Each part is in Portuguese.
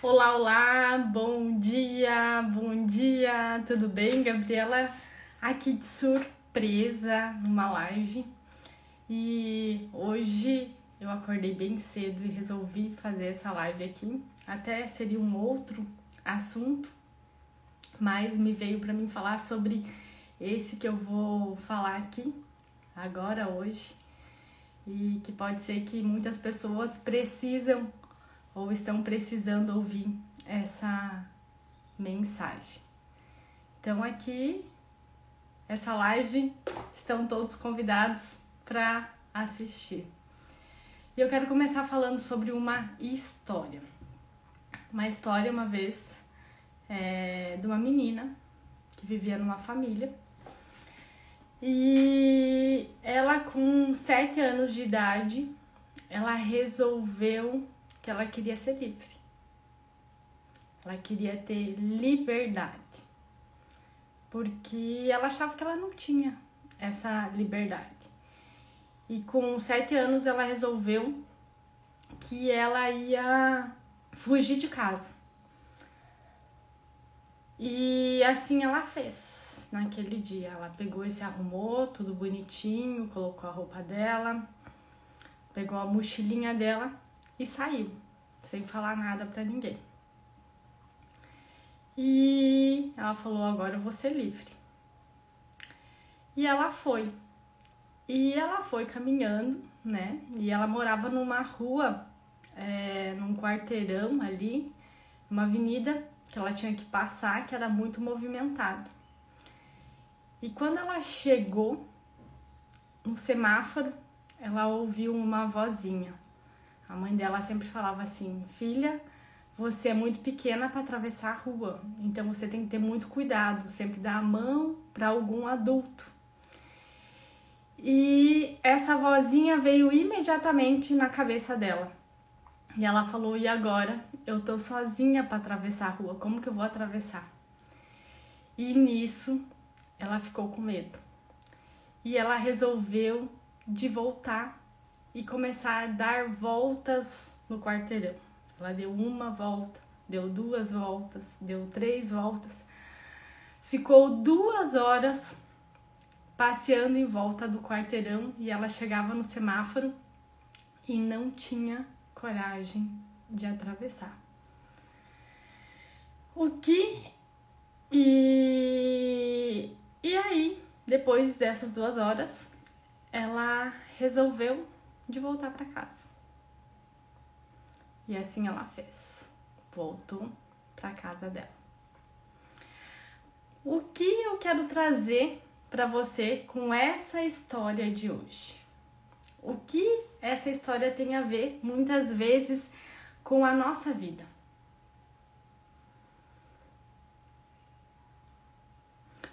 Olá, olá, bom dia, tudo bem? Gabriela aqui de surpresa numa live e hoje eu acordei bem cedo e resolvi fazer essa live aqui. Até seria um outro assunto, mas me veio para mim falar sobre esse que eu vou falar aqui agora, hoje, e que pode ser que muitas pessoas precisam ou estão precisando ouvir essa mensagem. Então aqui, essa live, estão todos convidados para assistir. E eu quero começar falando sobre uma história. Uma história, uma vez, de uma menina que vivia numa família. E ela, com 7 anos de idade, ela resolveu que ela queria ser livre. Ela queria ter liberdade. Porque ela achava que ela não tinha essa liberdade. E com 7 anos ela resolveu que ela ia fugir de casa. E assim ela fez naquele dia. Ela pegou e se arrumou, tudo bonitinho, colocou a roupa dela, pegou a mochilinha dela e saiu, sem falar nada pra ninguém. E ela falou, agora eu vou ser livre. E ela foi. E ela foi caminhando, né? E ela morava numa rua, num quarteirão ali, uma avenida que ela tinha que passar, que era muito movimentada. E quando ela chegou no semáforo, ela ouviu uma vozinha. A mãe dela sempre falava assim, filha, você é muito pequena para atravessar a rua, então você tem que ter muito cuidado, sempre dar a mão para algum adulto. E essa vozinha veio imediatamente na cabeça dela. E ela falou, e agora? Eu tô sozinha para atravessar a rua, como que eu vou atravessar? E nisso, ela ficou com medo. E ela resolveu de voltar e começar a dar voltas no quarteirão. Ela deu uma volta, deu 2 voltas, deu 3 voltas. Ficou 2 horas passeando em volta do quarteirão e ela chegava no semáforo e não tinha coragem de atravessar. E aí, depois dessas 2 horas, ela resolveu de voltar para casa. E assim ela fez. Voltou para casa dela. O que eu quero trazer para você com essa história de hoje? O que essa história tem a ver, muitas vezes, com a nossa vida?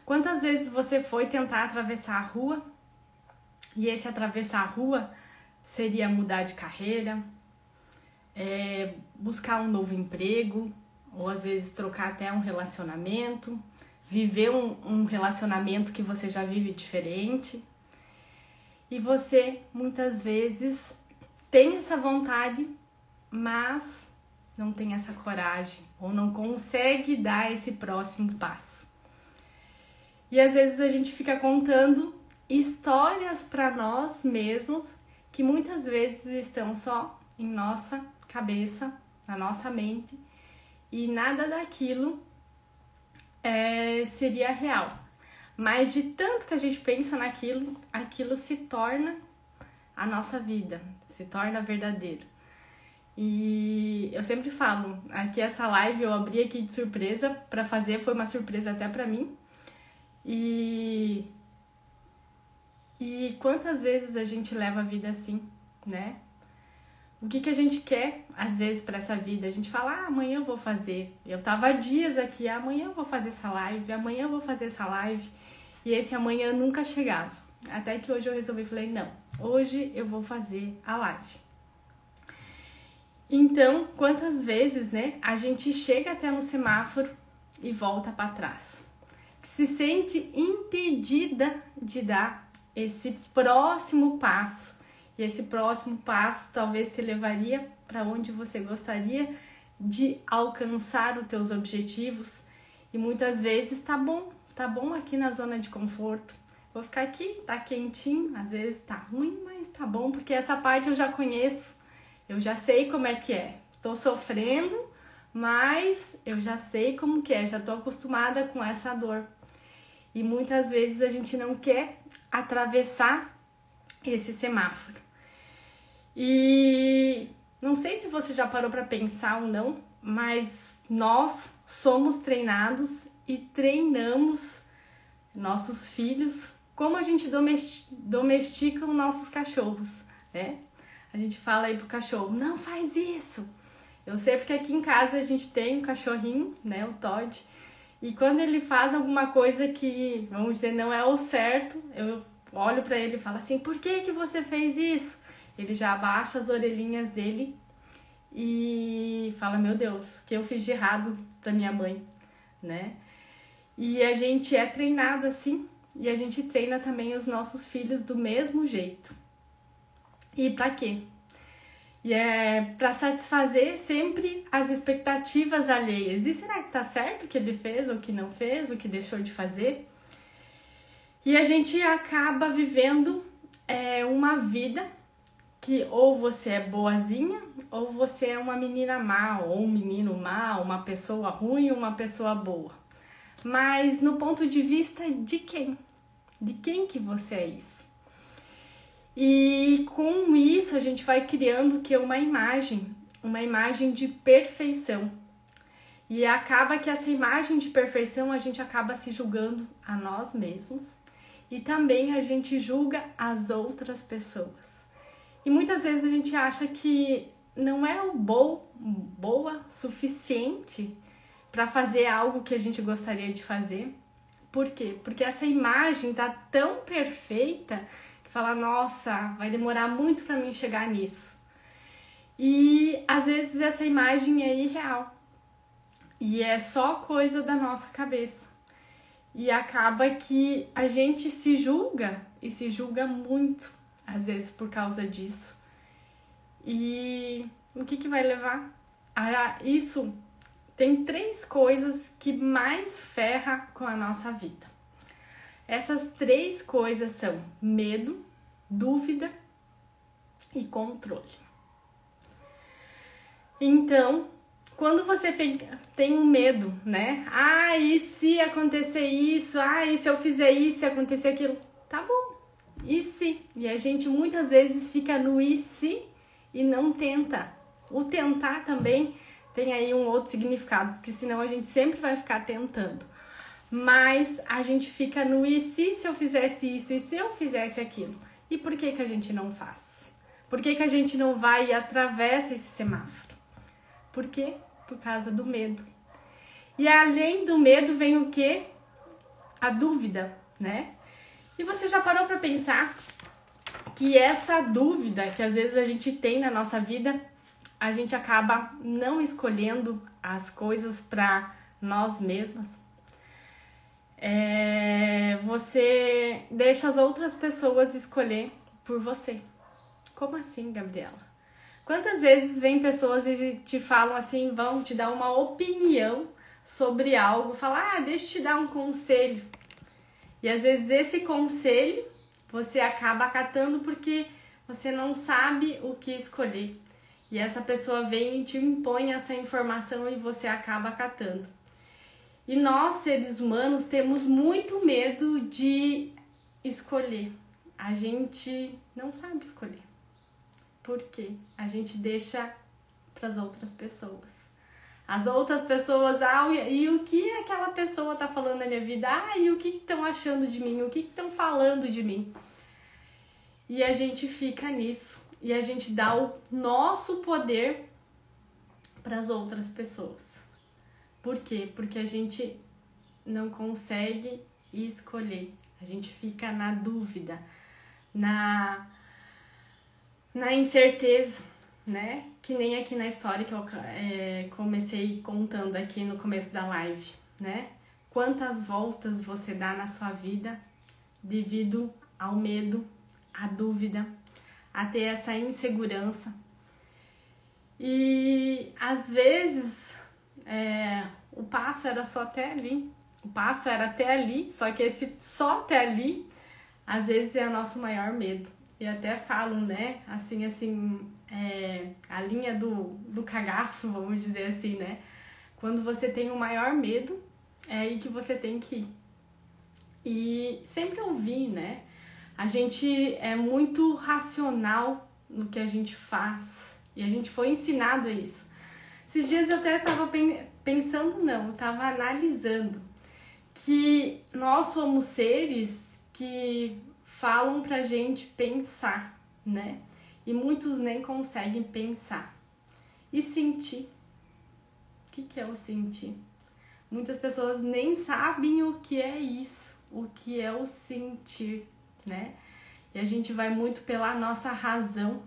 Quantas vezes você foi tentar atravessar a rua e esse atravessar a rua seria mudar de carreira, buscar um novo emprego, ou às vezes trocar até um relacionamento, viver um relacionamento que você já vive diferente. E você, muitas vezes, tem essa vontade, mas não tem essa coragem, ou não consegue dar esse próximo passo. E às vezes a gente fica contando histórias para nós mesmos, que muitas vezes estão só em nossa cabeça, na nossa mente, e nada daquilo seria real. Mas de tanto que a gente pensa naquilo, aquilo se torna a nossa vida, se torna verdadeiro. E eu sempre falo, aqui essa live eu abri aqui de surpresa para fazer, foi uma surpresa até para mim. E quantas vezes a gente leva a vida assim, né? O que a gente quer, às vezes, para essa vida? A gente fala, amanhã eu vou fazer. Eu tava há dias aqui, amanhã eu vou fazer essa live, amanhã eu vou fazer essa live. E esse amanhã nunca chegava. Até que hoje eu resolvi, falei, não, hoje eu vou fazer a live. Então, quantas vezes, né, a gente chega até no semáforo e volta para trás? Se sente impedida de dar esse próximo passo. E esse próximo passo talvez te levaria para onde você gostaria de alcançar os teus objetivos. E muitas vezes tá bom aqui na zona de conforto. Vou ficar aqui, tá quentinho, às vezes tá ruim, mas tá bom, porque essa parte eu já conheço, eu já sei como é que é. Tô sofrendo, mas eu já sei como que é, já tô acostumada com essa dor. E muitas vezes a gente não quer atravessar esse semáforo. E não sei se você já parou para pensar ou não, mas nós somos treinados e treinamos nossos filhos como a gente domestica os nossos cachorros, né? A gente fala aí pro cachorro, não faz isso. Eu sei porque aqui em casa a gente tem um cachorrinho, né, o Todd, e quando ele faz alguma coisa que, vamos dizer, não é o certo, eu olho para ele e falo assim, por que você fez isso? Ele já abaixa as orelhinhas dele e fala, meu Deus, o que eu fiz de errado pra minha mãe, né? E a gente é treinado assim, e a gente treina também os nossos filhos do mesmo jeito. E pra quê? E é pra satisfazer sempre as expectativas alheias. E será que tá certo o que ele fez, ou o que não fez, o que deixou de fazer? E a gente acaba vivendo uma vida que ou você é boazinha, ou você é uma menina má, ou um menino má, uma pessoa ruim, uma pessoa boa. Mas no ponto de vista de quem? De quem que você é isso? E com isso a gente vai criando que uma imagem de perfeição. E acaba que essa imagem de perfeição a gente acaba se julgando a nós mesmos e também a gente julga as outras pessoas. E muitas vezes a gente acha que não é boa suficiente para fazer algo que a gente gostaria de fazer. Por quê? Porque essa imagem tá tão perfeita que fala, nossa, vai demorar muito para mim chegar nisso. E às vezes essa imagem é irreal. E é só coisa da nossa cabeça. E acaba que a gente se julga e se julga muito, às vezes por causa disso. E o que vai levar a isso? Tem 3 coisas que mais ferra com a nossa vida. Essas 3 coisas são medo, dúvida e controle. Então, quando você tem um medo, né? Ah, e se acontecer isso? Ah, e se eu fizer isso e acontecer aquilo? Tá bom, e se? E a gente muitas vezes fica no e se e não tenta. O tentar também tem aí um outro significado, porque senão a gente sempre vai ficar tentando. Mas a gente fica no e se eu fizesse isso e se eu fizesse aquilo? E por que a gente não faz? Por que a gente não vai e atravessa esse semáforo? Por quê? Por causa do medo. E além do medo vem o quê? A dúvida, né? E você já parou para pensar que essa dúvida que às vezes a gente tem na nossa vida, a gente acaba não escolhendo as coisas para nós mesmas? Você deixa as outras pessoas escolher por você. Como assim, Gabriela? Quantas vezes vem pessoas e te falam assim, vão te dar uma opinião sobre algo, falar, deixa eu te dar um conselho. E às vezes esse conselho você acaba acatando porque você não sabe o que escolher. E essa pessoa vem e te impõe essa informação e você acaba acatando. E nós, seres humanos, temos muito medo de escolher. A gente não sabe escolher. Por quê? A gente deixa para as outras pessoas. As outras pessoas, e o que aquela pessoa tá falando na minha vida? E o que estão achando de mim? O que estão falando de mim? E a gente fica nisso. E a gente dá o nosso poder para as outras pessoas. Por quê? Porque a gente não consegue escolher. A gente fica na dúvida, na incerteza, né? Que nem aqui na história que eu comecei contando aqui no começo da live, né? Quantas voltas você dá na sua vida devido ao medo, à dúvida, a ter essa insegurança. E às vezes o passo era só até ali. O passo era até ali, só que esse só até ali, às vezes é o nosso maior medo. E até falo, né, assim, a linha do cagaço, vamos dizer assim, né? Quando você tem o maior medo, é aí que você tem que ir. E sempre ouvi, né? A gente é muito racional no que a gente faz. E a gente foi ensinado a isso. Esses dias eu até tava pensando, não, tava analisando que nós somos seres que falam pra gente pensar, né? E muitos nem conseguem pensar. E sentir. O que é o sentir? Muitas pessoas nem sabem o que é isso, o que é o sentir, né? E a gente vai muito pela nossa razão.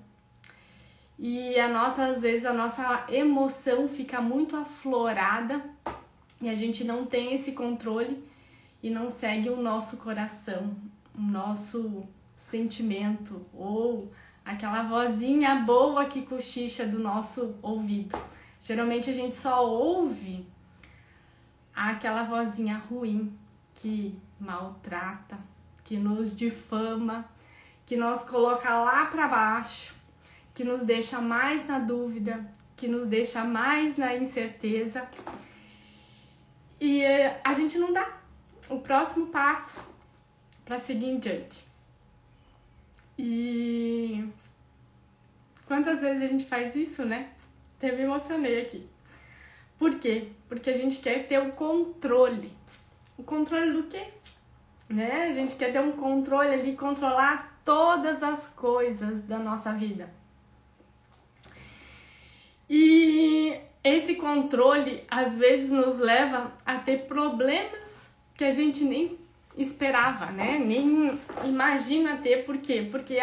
E às vezes a nossa emoção fica muito aflorada e a gente não tem esse controle e não segue o nosso coração, o nosso sentimento ou aquela vozinha boa que cochicha do nosso ouvido. Geralmente a gente só ouve aquela vozinha ruim que maltrata, que nos difama, que nos coloca lá para baixo, que nos deixa mais na dúvida, que nos deixa mais na incerteza. E a gente não dá o próximo passo para seguir em diante. E quantas vezes a gente faz isso, né? Até me emocionei aqui. Por quê? Porque a gente quer ter o controle. O controle do quê? Né? A gente quer ter um controle ali, controlar todas as coisas da nossa vida. E esse controle, às vezes, nos leva a ter problemas que a gente nem esperava, né? Nem imagina ter. Por quê? Porque,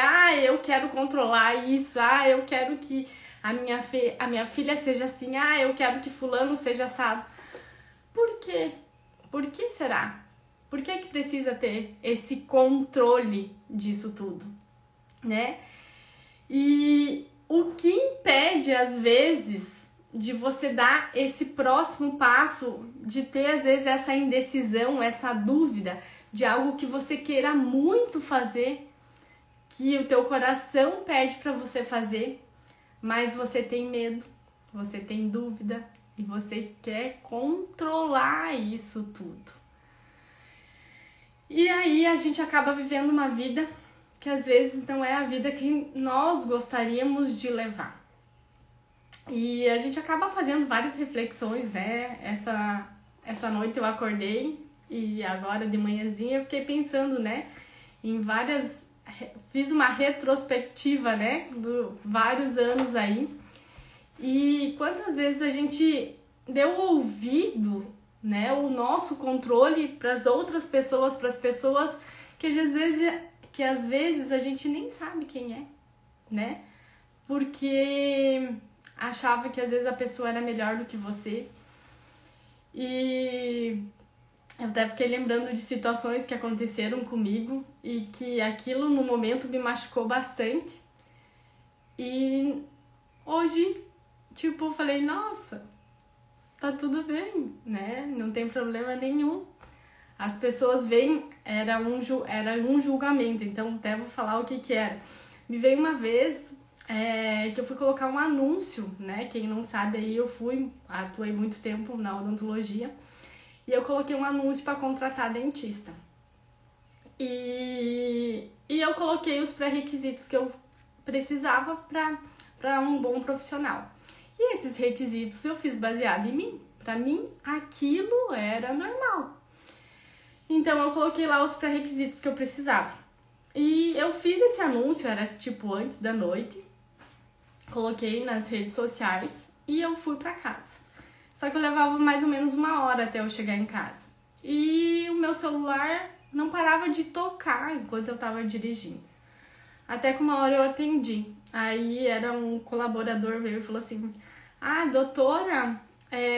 eu quero controlar isso, eu quero que a minha filha seja assim, eu quero que fulano seja assado. Por quê? Por que será? Por que precisa ter esse controle disso tudo, né? E o que impede, às vezes, de você dar esse próximo passo, de ter, às vezes, essa indecisão, essa dúvida de algo que você queira muito fazer, que o teu coração pede para você fazer, mas você tem medo, você tem dúvida e você quer controlar isso tudo. E aí a gente acaba vivendo uma vida que às vezes não é a vida que nós gostaríamos de levar. E a gente acaba fazendo várias reflexões, né? Essa noite eu acordei e agora de manhãzinha eu fiquei pensando, né? Em fiz uma retrospectiva, né? De vários anos aí. E quantas vezes a gente deu ouvido, né? O nosso controle para as outras pessoas, para as pessoas que às vezes a gente nem sabe quem é, né? Porque achava que às vezes a pessoa era melhor do que você. E eu até fiquei lembrando de situações que aconteceram comigo e que aquilo no momento me machucou bastante. E hoje, eu falei, nossa, tá tudo bem, né? Não tem problema nenhum. As pessoas veem, era um julgamento, então até vou falar o que era. Me veio uma vez que eu fui colocar um anúncio, né? Quem não sabe aí, atuei muito tempo na odontologia e eu coloquei um anúncio para contratar dentista. E eu coloquei os pré-requisitos que eu precisava para um bom profissional. E esses requisitos eu fiz baseado em mim. Para mim, aquilo era normal. Então, eu coloquei lá os pré-requisitos que eu precisava. E eu fiz esse anúncio, era antes da noite. Coloquei nas redes sociais e eu fui para casa. Só que eu levava mais ou menos 1 hora até eu chegar em casa. E o meu celular não parava de tocar enquanto eu tava dirigindo. Até que 1 hora eu atendi. Aí era um colaborador veio e falou assim: doutora,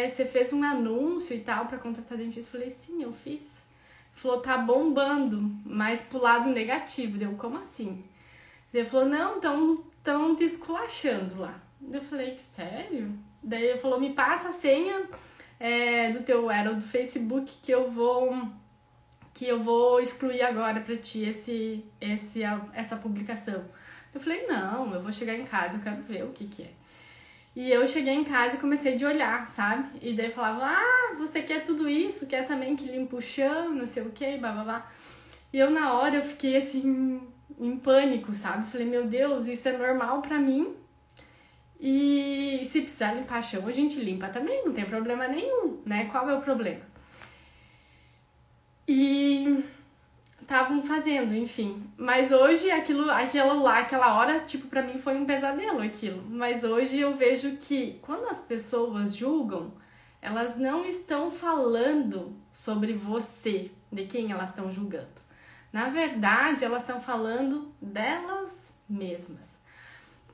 você fez um anúncio e tal pra contratar dentista? Eu falei, sim, eu fiz. Ele falou, tá bombando, mas pro lado negativo. Deu, como assim? Ele falou, não, tão te esculachando lá. Eu falei, sério? Daí ele falou, me passa a senha do teu, era do Facebook que eu vou excluir agora pra ti essa publicação. Eu falei, não, eu vou chegar em casa, eu quero ver o que é. E eu cheguei em casa e comecei de olhar, sabe? E daí falava, você quer tudo isso? Quer também que limpa o chão, não sei o que, blá. E eu na hora eu fiquei assim, em pânico, sabe? Falei, meu Deus, isso é normal pra mim. E se precisar limpar chão, a gente limpa também, não tem problema nenhum, né? Qual é o problema? E estavam fazendo, enfim. Mas hoje aquela hora, tipo, pra mim foi um pesadelo aquilo. Mas hoje eu vejo que quando as pessoas julgam, elas não estão falando sobre você, de quem elas estão julgando. Na verdade, elas estão falando delas mesmas.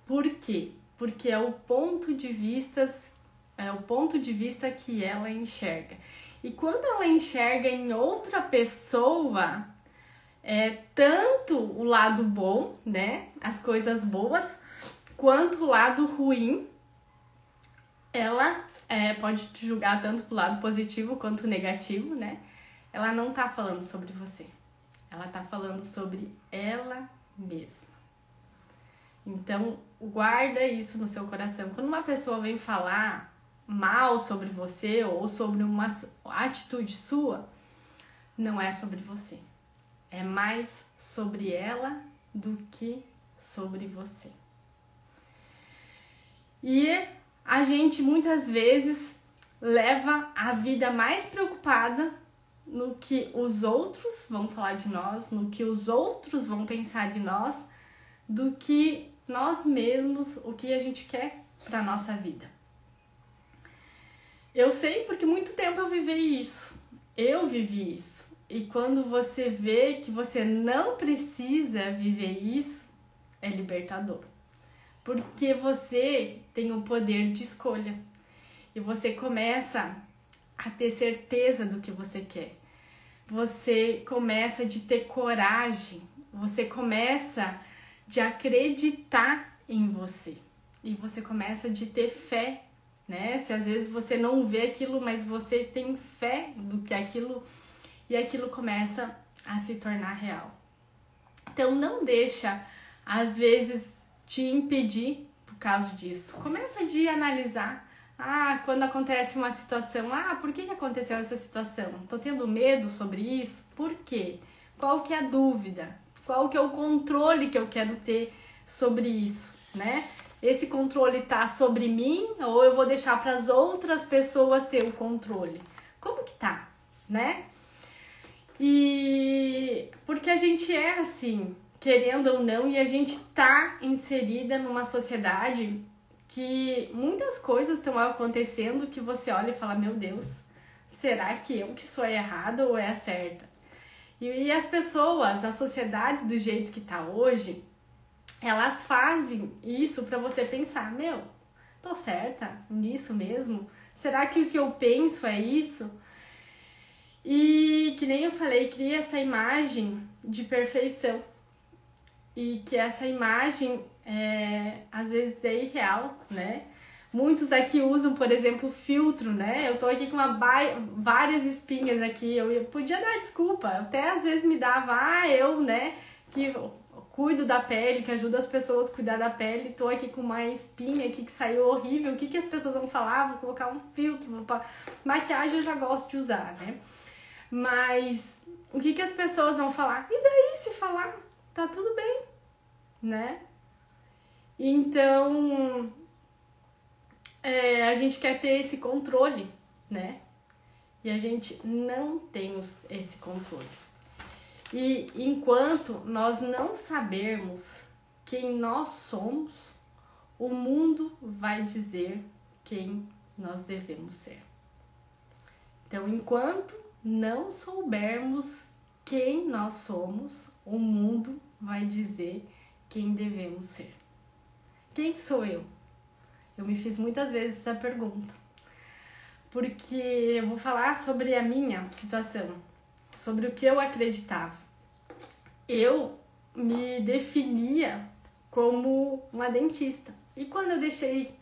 Por quê? Porque é o ponto de vista que ela enxerga. E quando ela enxerga em outra pessoa, tanto o lado bom, né, as coisas boas, quanto o lado ruim, ela pode te julgar tanto pro lado positivo quanto negativo, né? Ela não tá falando sobre você, ela tá falando sobre ela mesma. Então, guarda isso no seu coração. Quando uma pessoa vem falar mal sobre você ou sobre uma atitude sua, não é sobre você. É mais sobre ela do que sobre você. E a gente muitas vezes leva a vida mais preocupada no que os outros vão falar de nós, no que os outros vão pensar de nós, do que nós mesmos, o que a gente quer para nossa vida. Eu sei porque muito tempo eu vivi isso. Eu vivi isso. E quando você vê que você não precisa viver isso, é libertador. Porque você tem o poder de escolha. E você começa a ter certeza do que você quer. Você começa de ter coragem. Você começa de acreditar em você. E você começa de ter fé, né? Se às vezes você não vê aquilo, mas você tem fé do que aquilo, e aquilo começa a se tornar real. Então não deixa, às vezes, te impedir por causa disso. Começa de analisar. Quando acontece uma situação, por que aconteceu essa situação? Tô tendo medo sobre isso? Por quê? Qual que é a dúvida? Qual que é o controle que eu quero ter sobre isso, né? Esse controle tá sobre mim ou eu vou deixar para as outras pessoas ter o controle? Como que tá, né? E porque a gente é assim, querendo ou não, e a gente tá inserida numa sociedade que muitas coisas estão acontecendo que você olha e fala, meu Deus, será que eu que sou errada ou é a certa? E as pessoas, a sociedade do jeito que tá hoje, elas fazem isso pra você pensar, tô certa nisso mesmo? Será que o que eu penso é isso? E que nem eu falei, cria essa imagem de perfeição. E que essa imagem, às vezes, é irreal, né? Muitos aqui usam, por exemplo, filtro, né? Eu tô aqui com várias espinhas aqui, eu podia dar desculpa, até às vezes me dava, eu, né, que cuido da pele, que ajuda as pessoas a cuidar da pele, tô aqui com uma espinha aqui que saiu horrível, o que as pessoas vão falar? Vou colocar um filtro, maquiagem eu já gosto de usar, né? Mas o que as pessoas vão falar? E daí se falar? Tá tudo bem, né? Então, a gente quer ter esse controle, né? E a gente não tem esse controle. E enquanto nós não sabermos quem nós somos, o mundo vai dizer quem nós devemos ser. Então, enquanto não soubermos quem nós somos, o mundo vai dizer quem devemos ser. Quem sou eu? Eu me fiz muitas vezes essa pergunta, porque eu vou falar sobre a minha situação, sobre o que eu acreditava. Eu me definia como uma dentista. E quando eu deixei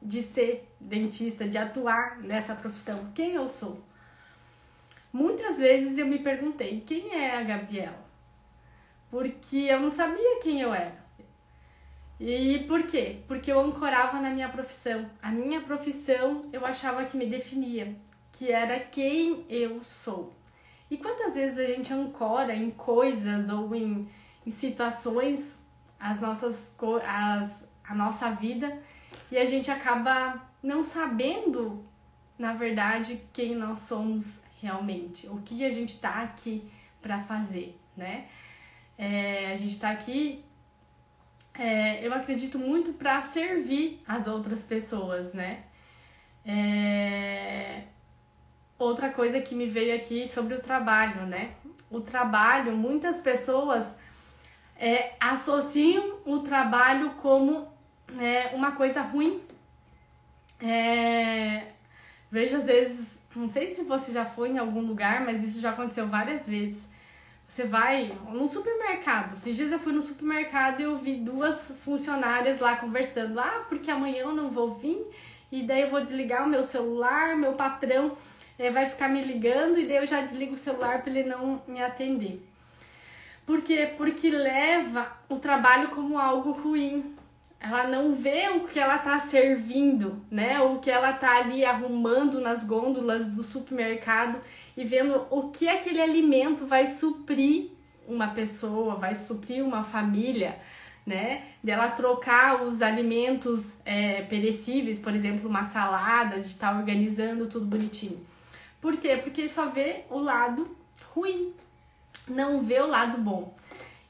de ser dentista, de atuar nessa profissão, quem eu sou. Muitas vezes eu me perguntei, quem é a Gabriela? Porque eu não sabia quem eu era. E por quê? Porque eu ancorava na minha profissão. A minha profissão eu achava que me definia, que era quem eu sou. E quantas vezes a gente ancora em coisas ou em situações a nossa vida e a gente acaba não sabendo, na verdade, quem nós somos realmente, o que a gente está aqui para fazer, né? A gente está aqui, eu acredito muito para servir as outras pessoas, né? Outra coisa que me veio aqui sobre o trabalho, né? O trabalho, muitas pessoas associam o trabalho como uma coisa ruim. Vejo às vezes, não sei se você já foi em algum lugar, mas isso já aconteceu várias vezes. Você vai no supermercado. Esses dias eu fui no supermercado e eu vi duas funcionárias lá conversando. Porque amanhã eu não vou vir e daí eu vou desligar o meu celular, meu patrão vai ficar me ligando e daí eu já desligo o celular para ele não me atender. Por quê? Porque leva o trabalho como algo ruim. Ela não vê o que ela tá servindo, né? O que ela tá ali arrumando nas gôndolas do supermercado e vendo o que aquele alimento vai suprir uma pessoa, vai suprir uma família, né? Dela trocar os alimentos perecíveis, por exemplo, uma salada, de estar organizando tudo bonitinho. Por quê? Porque só vê o lado ruim, não vê o lado bom.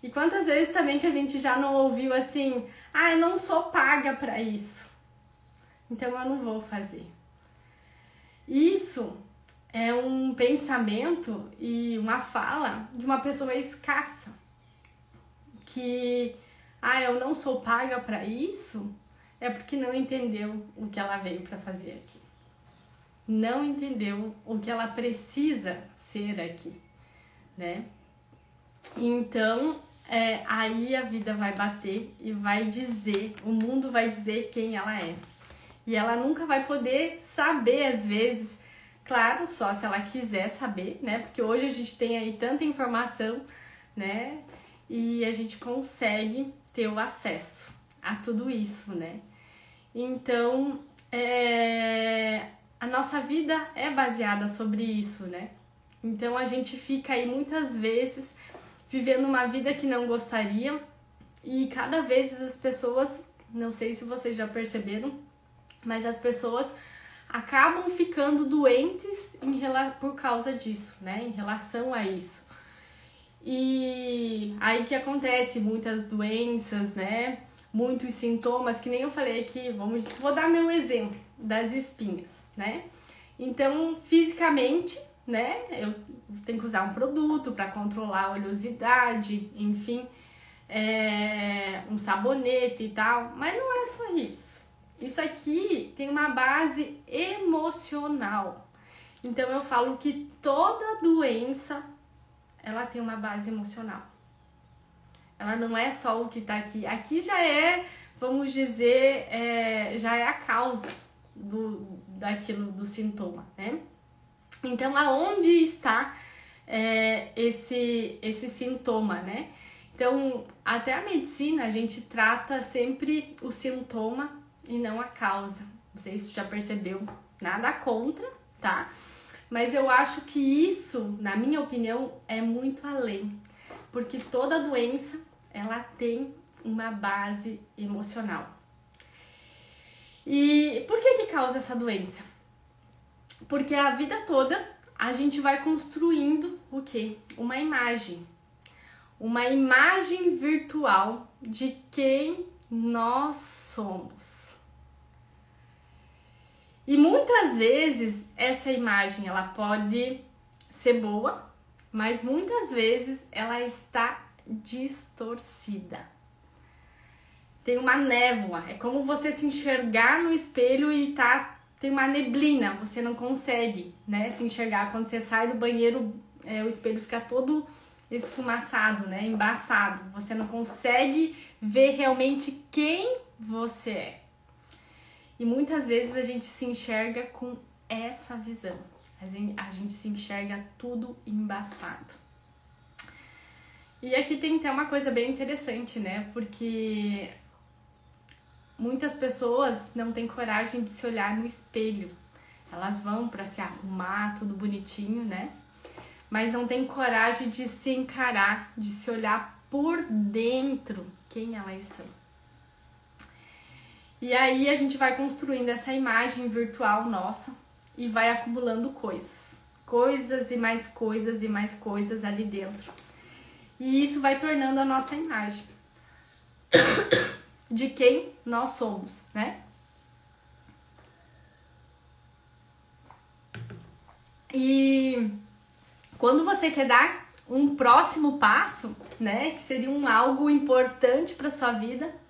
E quantas vezes também que a gente já não ouviu assim, eu não sou paga para isso, então eu não vou fazer. Isso é um pensamento e uma fala de uma pessoa escassa, que, eu não sou paga para isso, é porque não entendeu o que ela veio para fazer aqui. Não entendeu o que ela precisa ser aqui, né? Então, aí a vida vai bater e vai dizer, o mundo vai dizer quem ela é. E ela nunca vai poder saber, às vezes, claro, só se ela quiser saber, né? Porque hoje a gente tem aí tanta informação, né? E a gente consegue ter o acesso a tudo isso, né? Então, a nossa vida é baseada sobre isso, né? Então a gente fica aí muitas vezes vivendo uma vida que não gostaria e cada vez as pessoas, não sei se vocês já perceberam, mas as pessoas acabam ficando doentes por causa disso, né? Em relação a isso. E aí que acontece muitas doenças, né? Muitos sintomas, que nem eu falei aqui, vou dar meu exemplo das espinhas, né? Então, fisicamente, né? Eu tenho que usar um produto para controlar a oleosidade, enfim, um sabonete e tal, mas não é só isso. Isso aqui tem uma base emocional. Então eu falo que toda doença ela tem uma base emocional. Ela não é só o que tá aqui. Aqui já é, vamos dizer, já é a causa do sintoma, né? Então, aonde está esse sintoma, né? Então, até a medicina, a gente trata sempre o sintoma e não a causa. Não sei se você já percebeu, nada contra, tá? Mas eu acho que isso, na minha opinião, é muito além. Porque toda doença, ela tem uma base emocional. E por que causa essa doença? Porque a vida toda a gente vai construindo o quê? Uma imagem. Uma imagem virtual de quem nós somos. E muitas vezes essa imagem ela pode ser boa, mas muitas vezes ela está distorcida. Tem uma névoa, é como você se enxergar no espelho e tem uma neblina, você não consegue, né, se enxergar. Quando você sai do banheiro, o espelho fica todo esfumaçado, né, embaçado. Você não consegue ver realmente quem você é. E muitas vezes a gente se enxerga com essa visão. A gente se enxerga tudo embaçado. E aqui tem até uma coisa bem interessante, né? Porque muitas pessoas não têm coragem de se olhar no espelho. Elas vão para se arrumar, tudo bonitinho, né? Mas não tem coragem de se encarar, de se olhar por dentro quem elas são. E aí a gente vai construindo essa imagem virtual nossa e vai acumulando coisas e mais coisas e mais coisas ali dentro. E isso vai tornando a nossa imagem de quem nós somos, né? E quando você quer dar um próximo passo, né, que seria algo importante para sua vida,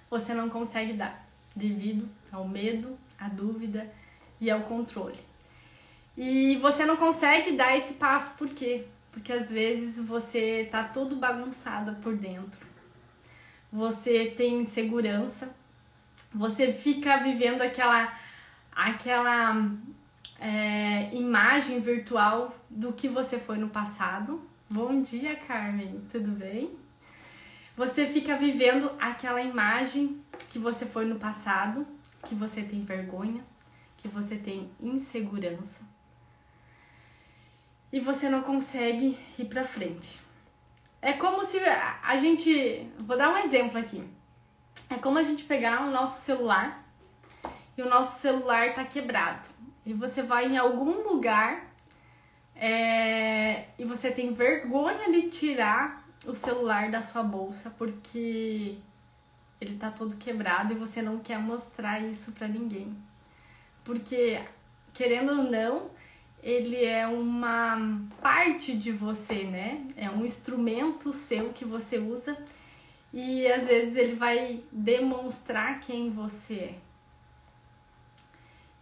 você não consegue dar, devido ao medo, à dúvida e ao controle. E você não consegue dar esse passo por quê? Porque às vezes você tá todo bagunçado por dentro. Você tem insegurança, você fica vivendo aquela imagem virtual do que você foi no passado. Bom dia, Carmen, tudo bem? Você fica vivendo aquela imagem que você foi no passado, que você tem vergonha, que você tem insegurança. E você não consegue ir pra frente. É como se a gente... Vou dar um exemplo aqui. É como a gente pegar o nosso celular e o nosso celular tá quebrado. E você vai em algum lugar e você tem vergonha de tirar o celular da sua bolsa porque ele tá todo quebrado e você não quer mostrar isso pra ninguém. Porque, querendo ou não, ele é uma parte de você, né? É um instrumento seu que você usa e às vezes ele vai demonstrar quem você é.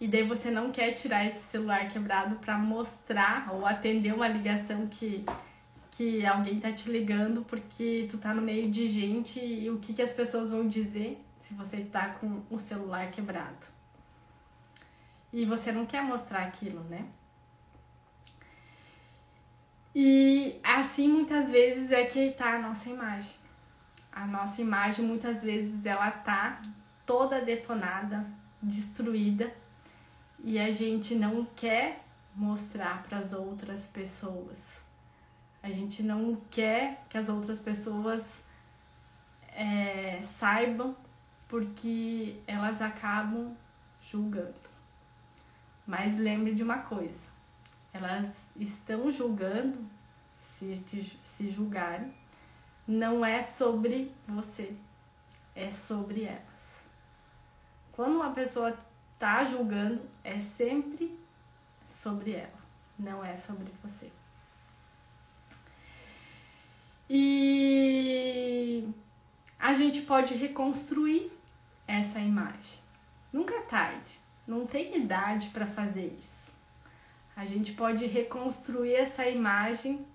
E daí você não quer tirar esse celular quebrado para mostrar ou atender uma ligação que alguém tá te ligando porque tu tá no meio de gente e o que as pessoas vão dizer se você tá com o celular quebrado. E você não quer mostrar aquilo, né? E assim muitas vezes é que tá a nossa imagem. A nossa imagem muitas vezes ela tá toda detonada, destruída e a gente não quer mostrar para as outras pessoas. A gente não quer que as outras pessoas saibam porque elas acabam julgando. Mas lembre de uma coisa. Elas estão julgando, se julgarem, não é sobre você, é sobre elas. Quando uma pessoa tá julgando, é sempre sobre ela, não é sobre você. E a gente pode reconstruir essa imagem. Nunca é tarde, não tem idade para fazer isso. A gente pode reconstruir essa imagem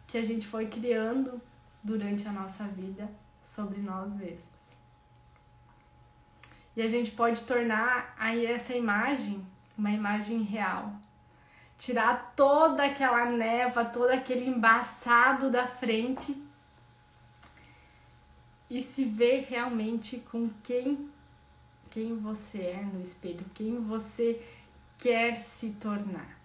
que a gente foi criando durante a nossa vida sobre nós mesmos. E a gente pode tornar aí essa imagem uma imagem real. Tirar toda aquela névoa, todo aquele embaçado da frente e se ver realmente com quem você é no espelho, quem você quer se tornar.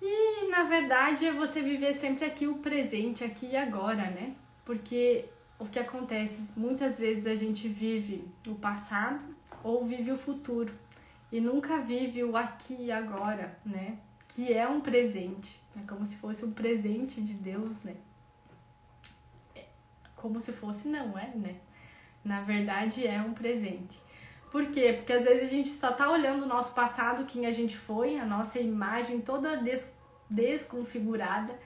E na verdade é você viver sempre aqui o presente, aqui e agora, né? Porque o que acontece, muitas vezes a gente vive o passado ou vive o futuro e nunca vive o aqui e agora, né? Que é um presente, é como se fosse um presente de Deus, né? Como se fosse, não é, né? Na verdade é um presente. Por quê? Porque às vezes a gente só tá olhando o nosso passado, quem a gente foi, a nossa imagem toda desconfigurada.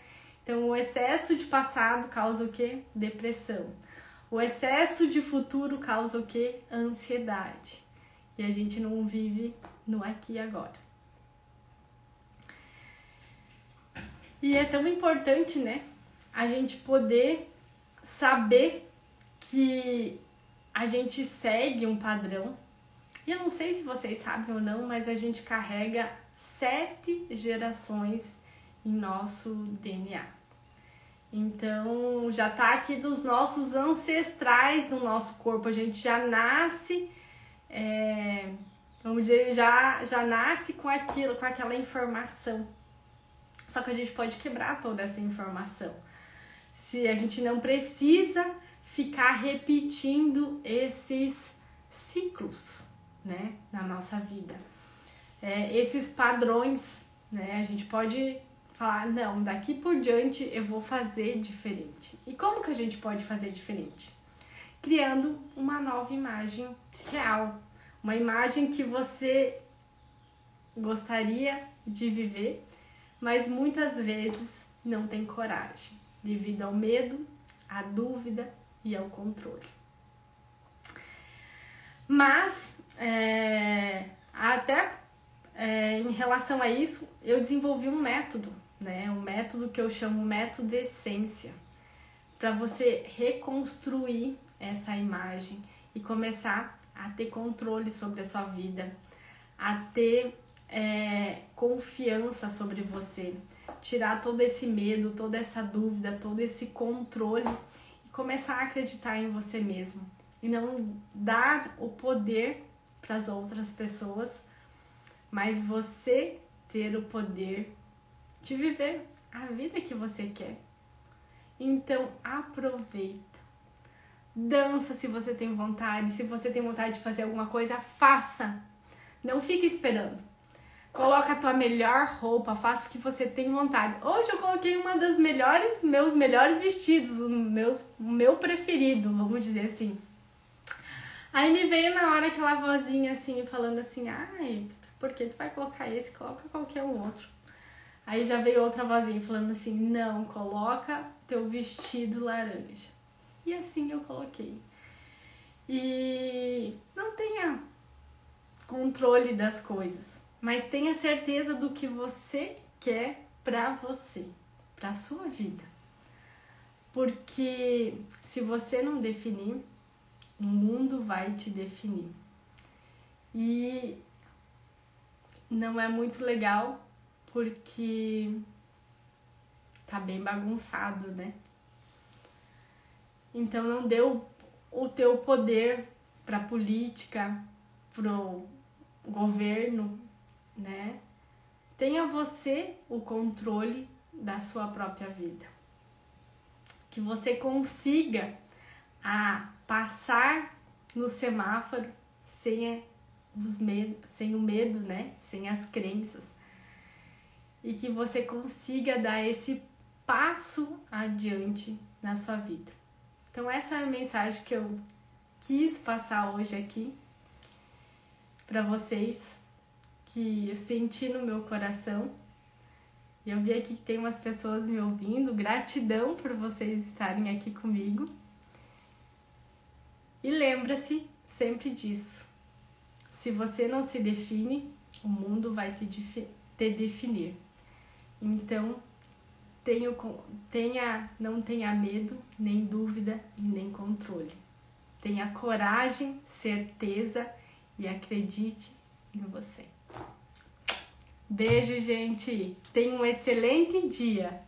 Então, o excesso de passado causa o quê? Depressão. O excesso de futuro causa o quê? Ansiedade. E a gente não vive no aqui e agora. E é tão importante, né? A gente poder saber que a gente segue um padrão. E eu não sei se vocês sabem ou não, mas a gente carrega 7 gerações em nosso DNA. Então, já tá aqui dos nossos ancestrais no nosso corpo. A gente já nasce, vamos dizer, já nasce com aquilo, com aquela informação. Só que a gente pode quebrar toda essa informação. Se a gente não precisa ficar repetindo esses ciclos, né, na nossa vida. Esses padrões, né, a gente pode falar, não, daqui por diante eu vou fazer diferente. E como que a gente pode fazer diferente? Criando uma nova imagem real, uma imagem que você gostaria de viver, mas muitas vezes não tem coragem, devido ao medo, à dúvida e ao controle. Mas, em relação a isso, eu desenvolvi um método, né? Um método que eu chamo método essência, para você reconstruir essa imagem e começar a ter controle sobre a sua vida, a ter confiança sobre você, tirar todo esse medo, toda essa dúvida, todo esse controle e começar a acreditar em você mesmo e não dar o poder para as outras pessoas, mas você ter o poder de viver a vida que você quer. Então aproveita, dança se você tem vontade, se você tem vontade de fazer alguma coisa, faça, não fique esperando. Coloca a tua melhor roupa, faça o que você tem vontade. Hoje eu coloquei meus melhores vestidos, o meu preferido, vamos dizer assim. Aí me veio na hora aquela vozinha assim, falando assim, ai, por que tu vai colocar esse? Coloca qualquer um outro. Aí já veio outra vozinha falando assim, não, coloca teu vestido laranja. E assim eu coloquei. E não tenha controle das coisas, mas tenha certeza do que você quer pra você, pra sua vida. Porque se você não definir, o mundo vai te definir. E não é muito legal porque tá bem bagunçado, né? Então não dê o teu poder pra política, pro governo, né? Tenha você o controle da sua própria vida. Que você consiga passar no semáforo sem o medo, né? Sem as crenças. E que você consiga dar esse passo adiante na sua vida. Então essa é a mensagem que eu quis passar hoje aqui para vocês, que eu senti no meu coração. Eu vi aqui que tem umas pessoas me ouvindo. Gratidão por vocês estarem aqui comigo. E lembra-se sempre disso. Se você não se define, o mundo vai te definir. Então, não tenha medo, nem dúvida e nem controle. Tenha coragem, certeza e acredite em você. Beijo, gente. Tenha um excelente dia.